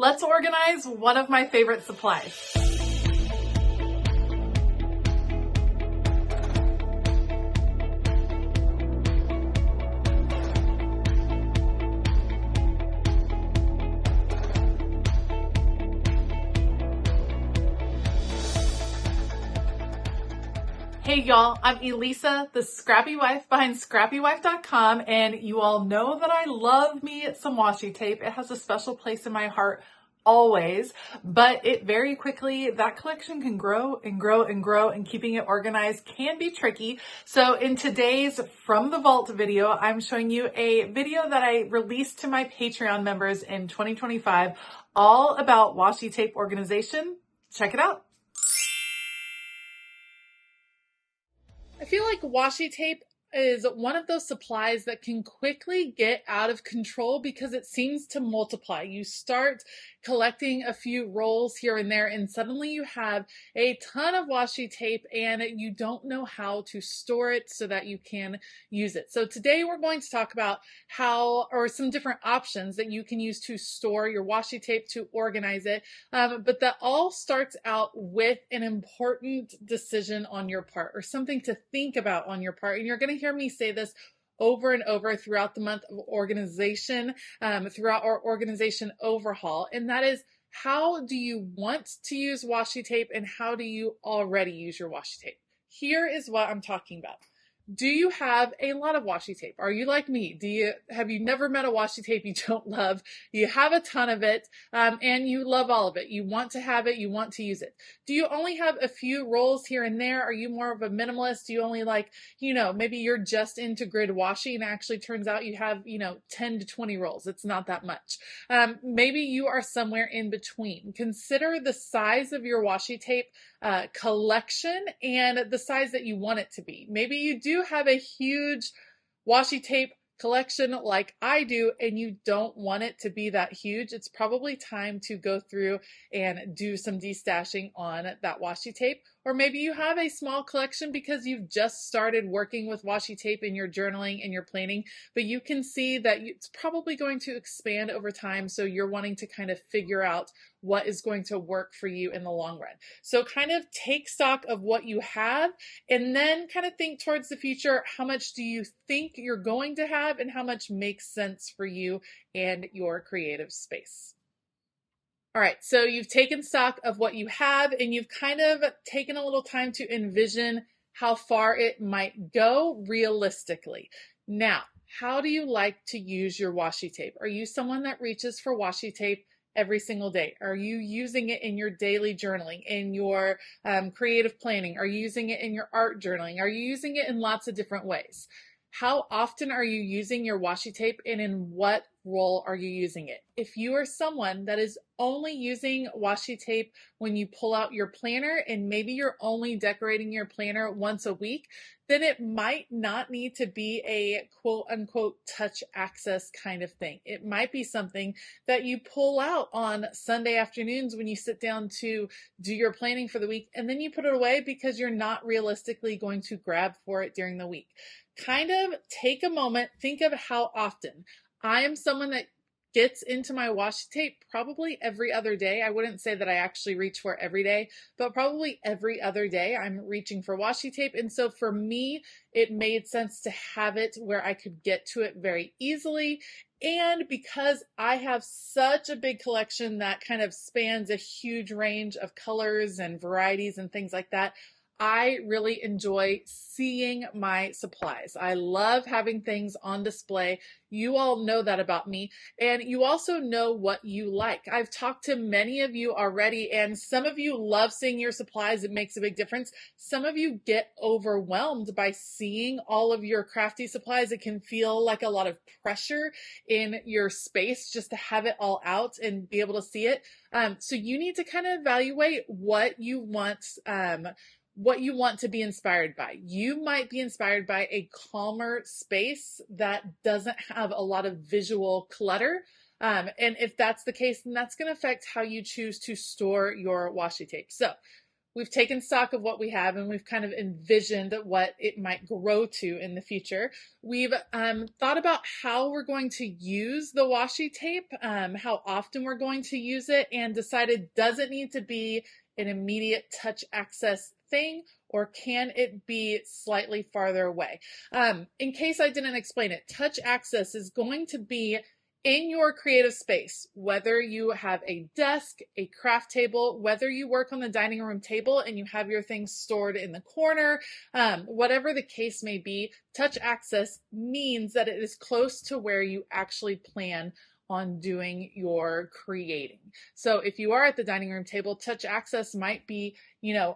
Let's organize one of my favorite supplies. Hey y'all, I'm Elisa, the Scrappy Wife behind ScrappyWife.com, and you all know that I love me some washi tape. It has a special place in my heart always, but it very quickly, that collection can grow and grow and grow, and keeping it organized can be tricky. So in today's From the Vault video, I'm showing you a video that I released to my Patreon members in 2025, all about washi tape organization. Check it out. I feel like washi tape is one of those supplies that can quickly get out of control because it seems to multiply. You start collecting a few rolls here and there, and suddenly you have a ton of washi tape and you don't know how to store it so that you can use it. So today we're going to talk about some different options that you can use to store your washi tape, to organize it. But that all starts out with an important decision on your part, or something to think about on your part. And you're going to hear me say this over and over throughout the month of organization, throughout our organization overhaul. And that is, how do you want to use washi tape, and how do you already use your washi tape? Here is what I'm talking about. Do you have a lot of washi tape? Are you like me? Have you never met a washi tape you don't love? You have a ton of it, and you love all of it. You want to have it. You want to use it. Do you only have a few rolls here and there? Are you more of a minimalist? Do you only maybe you're just into grid washi, and actually turns out you have, 10 to 20 rolls. It's not that much. Maybe you are somewhere in between. Consider the size of your washi tape collection and the size that you want it to be. Maybe you do have a huge washi tape collection like I do, and you don't want it to be that huge. It's probably time to go through and do some destashing on that washi tape. Or maybe you have a small collection because you've just started working with washi tape in your journaling and your planning, but you can see that it's probably going to expand over time. So you're wanting to kind of figure out what is going to work for you in the long run. So kind of take stock of what you have, and then kind of think towards the future. How much do you think you're going to have, and how much makes sense for you and your creative space? All right, so you've taken stock of what you have, and you've kind of taken a little time to envision how far it might go realistically. Now, how do you like to use your washi tape? Are you someone that reaches for washi tape every single day? Are you using it in your daily journaling, in your creative planning? Are you using it in your art journaling? Are you using it in lots of different ways? How often are you using your washi tape, and in what role are you using it? If you are someone that is only using washi tape when you pull out your planner, and maybe you're only decorating your planner once a week, then it might not need to be a quote unquote touch access kind of thing. It might be something that you pull out on Sunday afternoons when you sit down to do your planning for the week, and then you put it away because you're not realistically going to grab for it during the week. Kind of take a moment, think of how often. I am someone that gets into my washi tape probably every other day. I wouldn't say that I actually reach for it every day, but probably every other day I'm reaching for washi tape. And so for me, it made sense to have it where I could get to it very easily. And because I have such a big collection that kind of spans a huge range of colors and varieties and things like that, I really enjoy seeing my supplies. I love having things on display. You all know that about me, and you also know what you like. I've talked to many of you already, and some of you love seeing your supplies. It makes a big difference. Some of you get overwhelmed by seeing all of your crafty supplies. It can feel like a lot of pressure in your space just to have it all out and be able to see it. So you need to kind of evaluate what you want to be inspired by. You might be inspired by a calmer space that doesn't have a lot of visual clutter. And if that's the case, then that's going to affect how you choose to store your washi tape. So we've taken stock of what we have and we've kind of envisioned what it might grow to in the future. We've thought about how we're going to use the washi tape, how often we're going to use it, and decided, does it need to be an immediate touch access thing, or can it be slightly farther away? In case I didn't explain it, touch access is going to be in your creative space, whether you have a desk, a craft table, whether you work on the dining room table and you have your things stored in the corner, whatever the case may be, touch access means that it is close to where you actually plan on doing your creating. So if you are at the dining room table, touch access might be,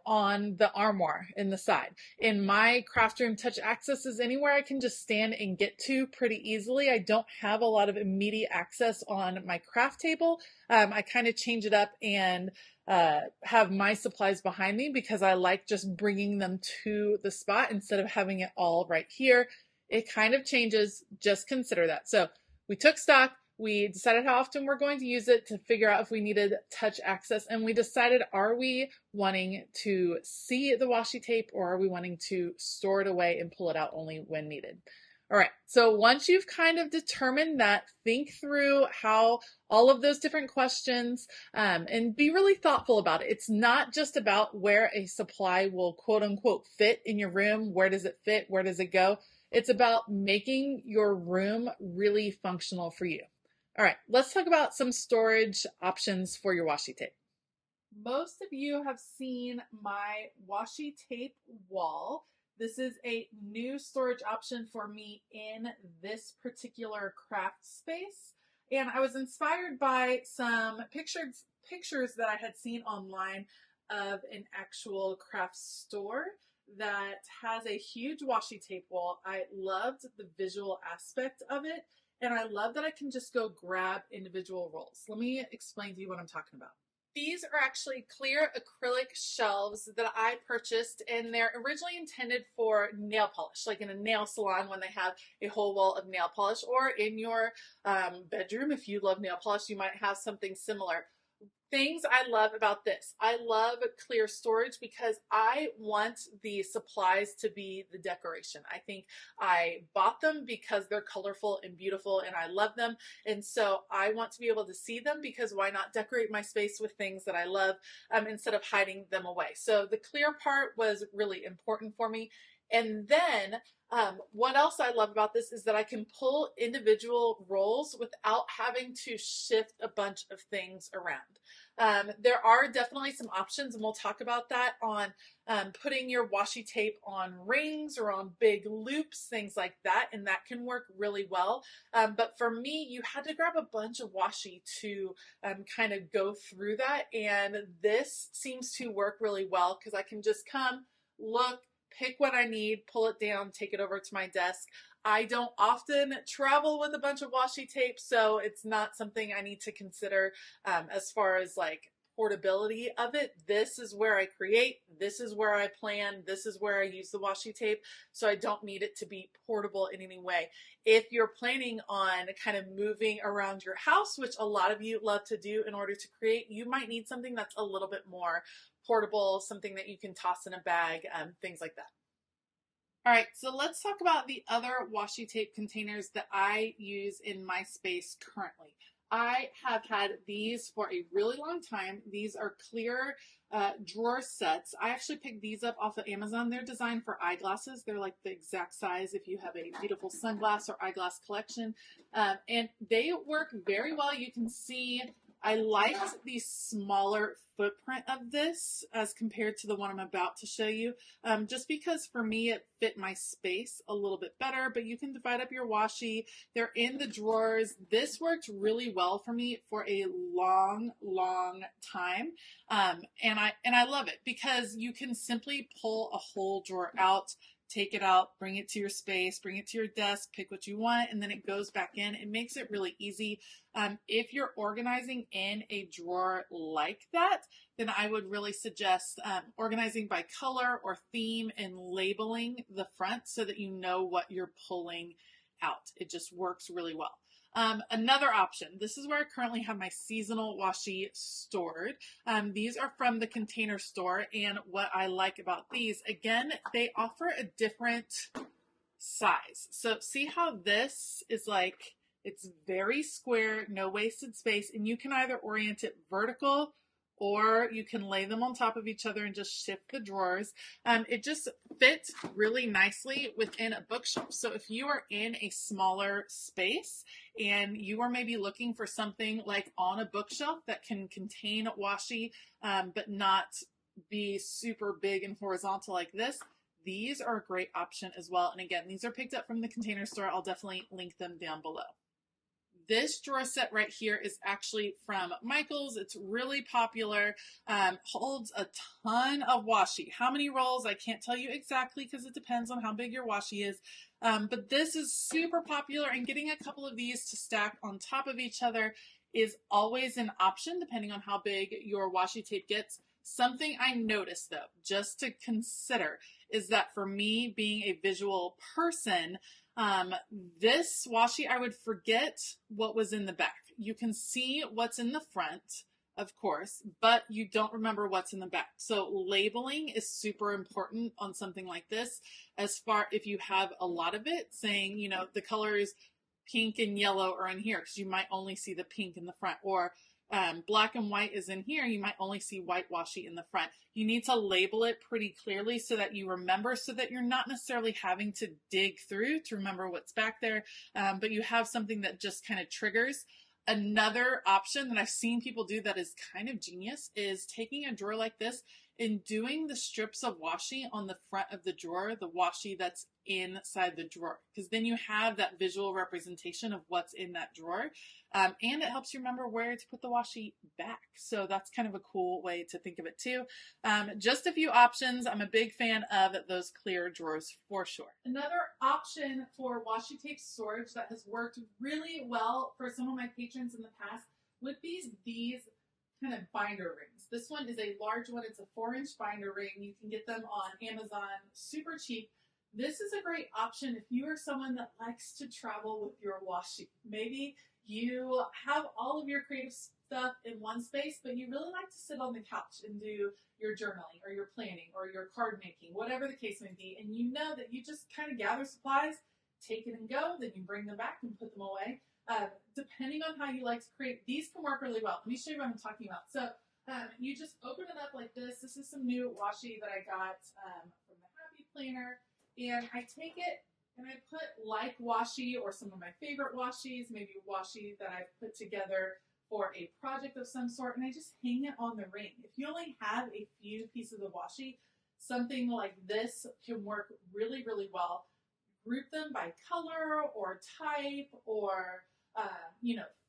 on the armoire in the side. In my craft room, touch access is anywhere I can just stand and get to pretty easily. I don't have a lot of immediate access on my craft table. I kind of change it up and have my supplies behind me because I like just bringing them to the spot instead of having it all right here. It kind of changes. Just consider that. So we took stock. We decided how often we're going to use it to figure out if we needed touch access. And we decided, are we wanting to see the washi tape or are we wanting to store it away and pull it out only when needed? All right. So once you've kind of determined that, think through how all of those different questions and be really thoughtful about it. It's not just about where a supply will quote unquote fit in your room. Where does it fit? Where does it go? It's about making your room really functional for you. All right, let's talk about some storage options for your washi tape. Most of you have seen my washi tape wall. This is a new storage option for me in this particular craft space. And I was inspired by some pictures that I had seen online of an actual craft store that has a huge washi tape wall. I loved the visual aspect of it. And I love that I can just go grab individual rolls. Let me explain to you what I'm talking about. These are actually clear acrylic shelves that I purchased, and they're originally intended for nail polish, like in a nail salon when they have a whole wall of nail polish, or in your bedroom. If you love nail polish, you might have something similar. Things I love about this. I love clear storage because I want the supplies to be the decoration. I think I bought them because they're colorful and beautiful and I love them. And so I want to be able to see them because why not decorate my space with things that I love instead of hiding them away. So the clear part was really important for me. And then what else I love about this is that I can pull individual rolls without having to shift a bunch of things around. There are definitely some options, and we'll talk about that on putting your washi tape on rings or on big loops, things like that, and that can work really well. But for me, you had to grab a bunch of washi to kind of go through that, and this seems to work really well because I can just come, look, pick what I need, pull it down, take it over to my desk. I don't often travel with a bunch of washi tape, so it's not something I need to consider as far as like portability of it. This is where I create, this is where I plan, this is where I use the washi tape, so I don't need it to be portable in any way. If you're planning on kind of moving around your house, which a lot of you love to do in order to create, you might need something that's a little bit more portable, something that you can toss in a bag, things like that. All right, so let's talk about the other washi tape containers that I use in my space currently. I have had these for a really long time. These are clear drawer sets. I actually picked these up off of Amazon. They're designed for eyeglasses. They're like the exact size if you have a beautiful sunglass or eyeglass collection. And they work very well. You can see I liked the smaller footprint of this as compared to the one I'm about to show you, just because for me it fit my space a little bit better, but you can divide up your washi. They're in the drawers. This worked really well for me for a long time. And I love it because you can simply pull a whole drawer out, take it out, bring it to your space, bring it to your desk, pick what you want, and then it goes back in. It makes it really easy. If you're organizing in a drawer like that, then I would really suggest organizing by color or theme and labeling the front so that you know what you're pulling out. It just works really well. Another option, this is where I currently have my seasonal washi stored. These are from the Container Store, and what I like about these, again, they offer a different size. So see how this is like, it's very square, no wasted space, and you can either orient it vertical or you can lay them on top of each other and just shift the drawers. It just fits really nicely within a bookshelf. So if you are in a smaller space and you are maybe looking for something like on a bookshelf that can contain washi, but not be super big and horizontal like this, these are a great option as well. And again, these are picked up from the Container Store. I'll definitely link them down below. This drawer set right here is actually from Michaels. It's really popular, holds a ton of washi. How many rolls? I can't tell you exactly because it depends on how big your washi is. But this is super popular, and getting a couple of these to stack on top of each other is always an option depending on how big your washi tape gets. Something I noticed though, just to consider, is that for me being a visual person, this washi, I would forget what was in the back. You can see what's in the front, of course, but you don't remember what's in the back. So labeling is super important on something like this, as far if you have a lot of it saying, you know, the colors pink and yellow are in here because you might only see the pink in the front, or black and white is in here, you might only see white washi in the front. You need to label it pretty clearly so that you remember, so that you're not necessarily having to dig through to remember what's back there, but you have something that just kind of triggers. Another option that I've seen people do that is kind of genius is taking a drawer like this and doing the strips of washi on the front of the drawer, the washi that's inside the drawer, because then you have that visual representation of what's in that drawer, and it helps you remember where to put the washi back. So that's kind of a cool way to think of it too. Just a few options. I'm a big fan of those clear drawers for sure. Another option for washi tape storage that has worked really well for some of my patrons in the past would be these kind of binder rings. This one is a large one. It's a 4-inch binder ring. You can get them on Amazon, super cheap. This is a great option if you are someone that likes to travel with your washi. Maybe you have all of your creative stuff in one space, but you really like to sit on the couch and do your journaling or your planning or your card making, whatever the case may be, and you know that you just kind of gather supplies, take it and go, then you bring them back and put them away. Depending on how you like to create, these can work really well. Let me show you what I'm talking about. So you just open it up like this. This is some new washi that I got from the Happy Planner, and I take it and I put like washi or some of my favorite washis, maybe washi that I've put together for a project of some sort, and I just hang it on the ring. If you only have a few pieces of washi, something like this can work really, really well. Group them by color or type or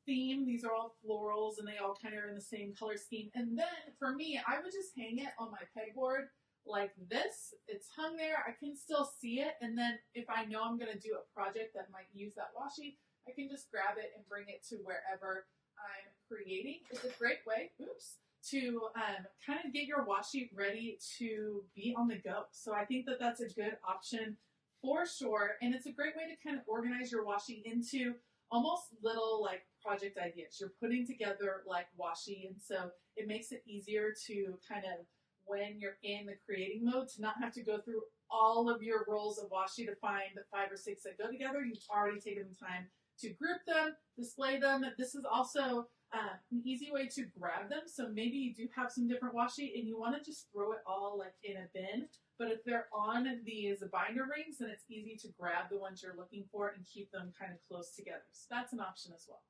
theme. These are all florals and they all kind of are in the same color scheme. And then for me, I would just hang it on my pegboard like this. It's hung there. I can still see it. And then if I know I'm going to do a project that might use that washi, I can just grab it and bring it to wherever I'm creating. It's a great way, to kind of get your washi ready to be on the go. So I think that that's a good option for sure. And it's a great way to kind of organize your washi into almost little like project ideas. You're putting together like washi, and so it makes it easier to kind of, when you're in the creating mode, to not have to go through all of your rolls of washi to find the 5 or 6 that go together. You've already taken the time to group them, display them. This is also an easy way to grab them. So maybe you do have some different washi and you want to just throw it all like in a bin. But if they're on these binder rings, then it's easy to grab the ones you're looking for and keep them kind of close together. So that's an option as well.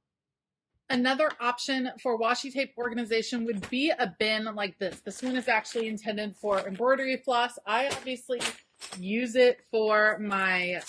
Another option for washi tape organization would be a bin like this. This one is actually intended for embroidery floss. I obviously use it for my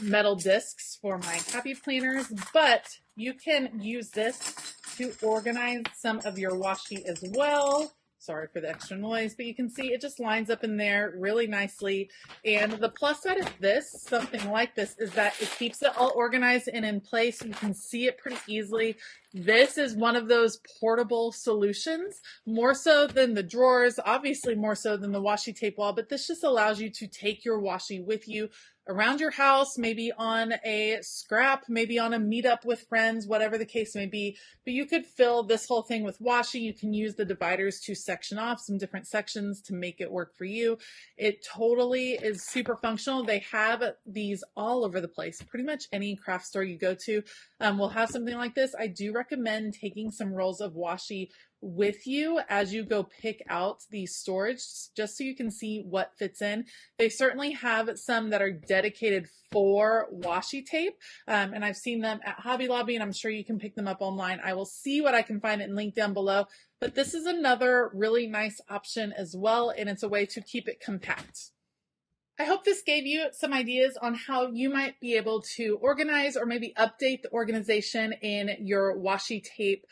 metal discs for my Happy Planners, but you can use this to organize some of your washi as well. Sorry for the extra noise, but you can see it just lines up in there really nicely. And the plus side of this, something like this, is that it keeps it all organized and in place. You can see it pretty easily. This is one of those portable solutions, more so than the drawers, obviously more so than the washi tape wall, but this just allows you to take your washi with you around your house, maybe on a scrap, maybe on a meetup with friends, whatever the case may be. But you could fill this whole thing with washi. You can use the dividers to section off some different sections to make it work for you. It totally is super functional. They have these all over the place. Pretty much any craft store you go to will have something like this. I do recommend taking some rolls of washi with you as you go pick out the storage, just so you can see what fits in. They certainly have some that are dedicated for washi tape, and I've seen them at Hobby Lobby, and I'm sure you can pick them up online. I will see what I can find and link down below, but this is another really nice option as well, and it's a way to keep it compact. I hope this gave you some ideas on how you might be able to organize or maybe update the organization in your washi tape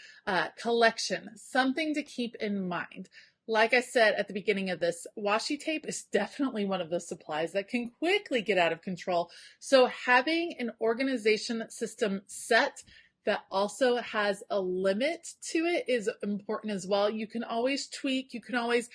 collection. Something to keep in mind. Like I said at the beginning of this, washi tape is definitely one of those supplies that can quickly get out of control. So having an organization system set that also has a limit to it is important as well. You can always tweak, you can always,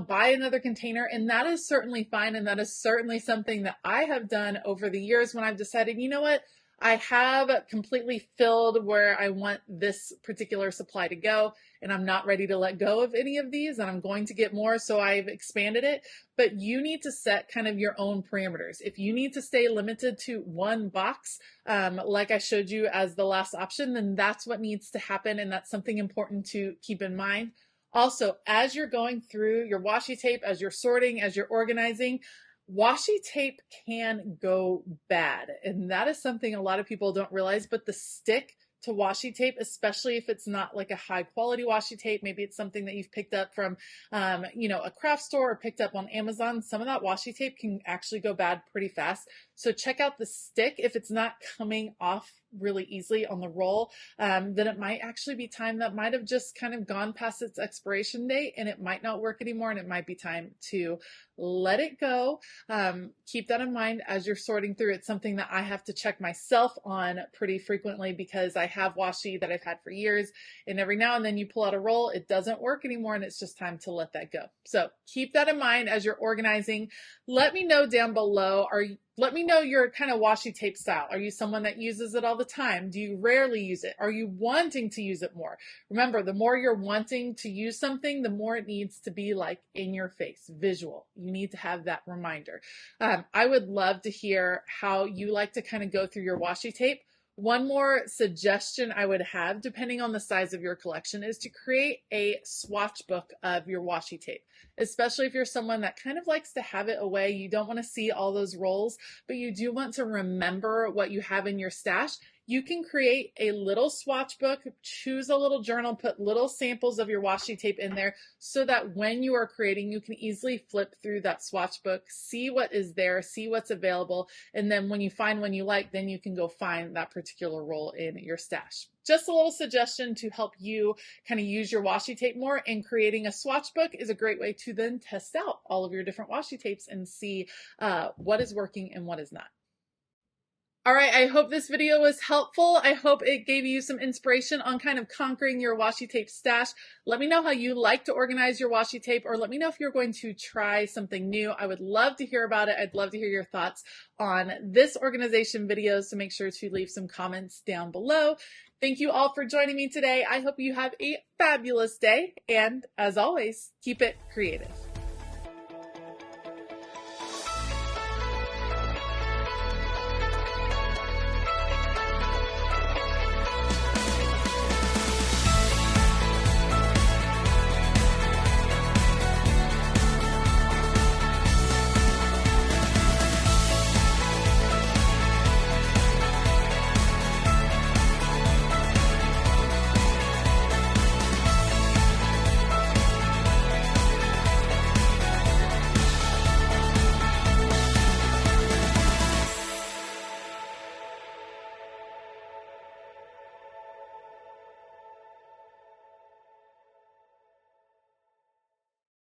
buy another container, and that is certainly fine. And that is certainly something that I have done over the years when I've decided, you know what, I have completely filled where I want this particular supply to go, and I'm not ready to let go of any of these, and I'm going to get more, so I've expanded it. But you need to set kind of your own parameters. If you need to stay limited to one box, like I showed you as the last option, then that's what needs to happen, and that's something important to keep in mind. Also, as you're going through your washi tape, as you're sorting, as you're organizing, washi tape can go bad, and that is something a lot of people don't realize, but the stick to washi tape, especially if it's not like a high quality washi tape, maybe it's something that you've picked up from, a craft store or picked up on Amazon, some of that washi tape can actually go bad pretty fast. So check out the stick. If it's not coming off really easily on the roll, then it might actually be time that might have just kind of gone past its expiration date, and it might not work anymore, and it might be time to let it go. Keep that in mind as you're sorting through. It's something that I have to check myself on pretty frequently because I have washi that I've had for years, and every now and then you pull out a roll, it doesn't work anymore, and it's just time to let that go. So keep that in mind as you're organizing. Let me know down below, let me know your kind of washi tape style. Are you someone that uses it all the time? Do you rarely use it? Are you wanting to use it more? Remember, the more you're wanting to use something, the more it needs to be like in your face, visual. You need to have that reminder. I would love to hear how you like to kind of go through your washi tape. One more suggestion I would have, depending on the size of your collection, is to create a swatch book of your washi tape, especially if you're someone that kind of likes to have it away. You don't want to see all those rolls, but you do want to remember what you have in your stash. You can create a little swatch book, choose a little journal, put little samples of your washi tape in there so that when you are creating, you can easily flip through that swatch book, see what is there, see what's available, and then when you find one you like, then you can go find that particular roll in your stash. Just a little suggestion to help you kind of use your washi tape more, and creating a swatch book is a great way to then test out all of your different washi tapes and see what is working and what is not. All right, I hope this video was helpful. I hope it gave you some inspiration on kind of conquering your washi tape stash. Let me know how you like to organize your washi tape, or let me know if you're going to try something new. I would love to hear about it. I'd love to hear your thoughts on this organization video, so make sure to leave some comments down below. Thank you all for joining me today. I hope you have a fabulous day, and as always, keep it creative.